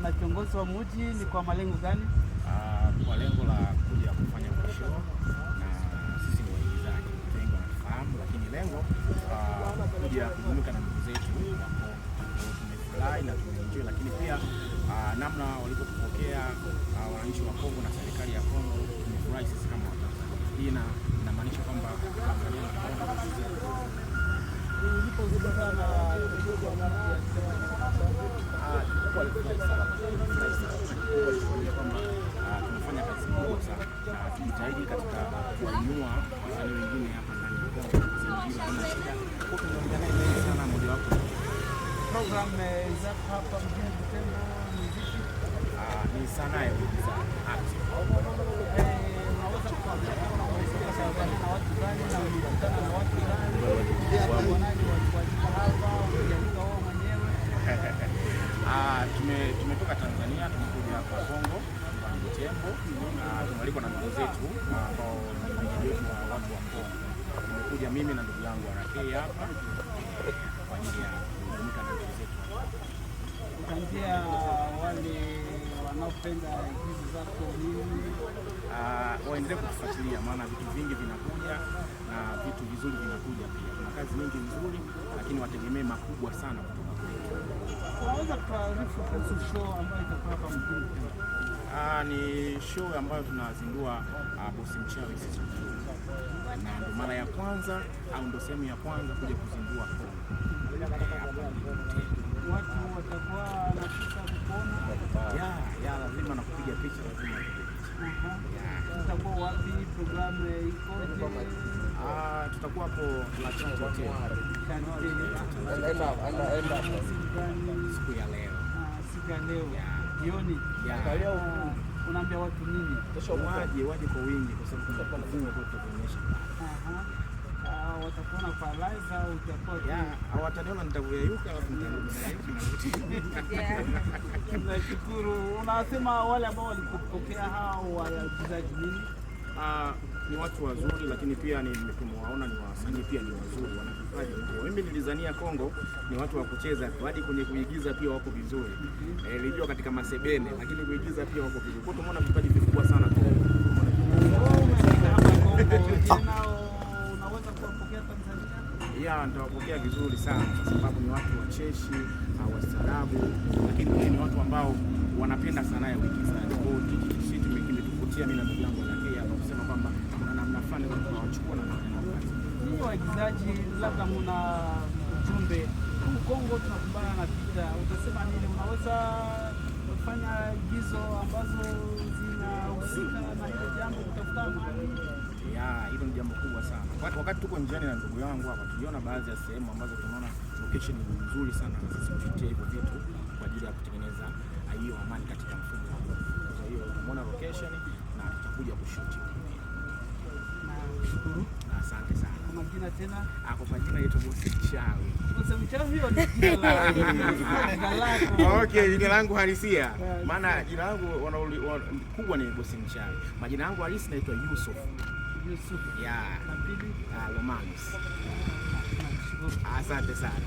na kiongozi wa mji ni kwa malengo gani? Kwa lengo la kuja kufanya show na sisi ni waigizaji, wengi wanafahamu, lakini lengo kuja kujumuika na ndugu zetu ambao tumefurahi na tumeenjoy, lakini pia namna walipotupokea wananchi wa Kongo na serikali ya Kongo, tumefurahi sisi kama Watanzania. Hii inamaanisha kwamba Tanzania na Kongo tunafanya kazi kubwa sana na tujitahidi katika kuinua wasanii wengine hapa ndani ya Kongo. Kwa tunaongea naye mengi sana, moja wapo program za hapa mjini Butembo muziki ni sanaa ya uigizaji art. Unaweza kuambia kama unasikia sana na watu gani na ulikutana na watu gani wanaji hapa ukiandika wao mwenyewe? Tumetoka Tanzania, tumekuja hapa Kongo kwa Butembo, tunaliko na ndugu zetu ambao ni wenyeji wa watu wa Kongo. Tumekuja mimi na ndugu yangu RK hapa kwa ajili ya kujumuika na ndugu zetu. Ukiambia wale wanaopenda hizi zako nini? Waendelee kutufuatilia, maana vitu vingi vinakuja na vitu vizuri vinakuja pia. Kuna kazi nyingi nzuri, lakini wategemee makubwa sana kutoka kwetu. Unaweza kuarifu kuhusu show ambayo itakuwa hapa mjini? Ni show ambayo tunazindua Bosi Mchawi sisi. Na ndo mara ya kwanza au ndo sehemu ya kwanza kuja kuzindua Kongo. Watu watakuwa wanapita kuona? Ya lazima na kupiga picha lazima. Tutakuwa wapi? Programu ikoje? Tutakuwa hapo La Chante Hotel. Siku ya leo. Siku ya leo. Jioni. Unaambia watu nini? Waje kwa wingi kwa sababu kuna kufungwa kwa kuonyesha. Watakuona kwa live au utakuwa wataniona nitavuyayuka alafu nitarudi na Nashukuru. Unasema wale ambao walikupokea hao waigizaji nini? Ni watu wazuri, lakini pia nimewaona ni wasanii pia ni wazuri, wana vipaji vikubwa. Mimi nilizania Kongo ni watu wa kucheza tu, hadi kwenye kuigiza pia wako vizuri. Nilijua katika masebene, lakini kuigiza pia wako vizuri. Kwa tumeona vipaji vikubwa sana Kongo. Unaweza kuwapokea Tanzania? Nitawapokea vizuri sana kwa sababu ni watu wacheshi, wastaarabu, lakini pia ni watu ambao wanapenda sanaa ya uigizaji. Kwa hiyo sisi kimetuvutia mimi na ndugu yangu RK hapa kusema kwamba kuna namna fulani tunawachukua na tunawafanya. Ni waigizaji, labda mna ujumbe. Huko Kongo tunakumbana na vita. Utasema nini? Unaweza kufanya igizo ambazo zinahusika na hilo jambo kutafuta amani? Hilo ni jambo kubwa sana. Wakati tuko njiani na ndugu yangu hapa, tuliona baadhi ya sehemu ambazo tunaona location ni nzuri sana na sisi kupitia hivyo vitu kwa ajili ya kutengeneza hiyo amani katika mfumo wa Kongo. Kwa hiyo tumeona location na tutakuja kushoot. Nashukuru. Asante sana. Majina tena? Kwa jina yetu Bosi Mchawi. Bosi Mchawi hiyo ni jina lako. Okay, jina langu halisia. Maana jina langu kubwa ni Bosi Mchawi. Majina yangu halisi naitwa Yusuf. Na pili? Romance. Asante sana.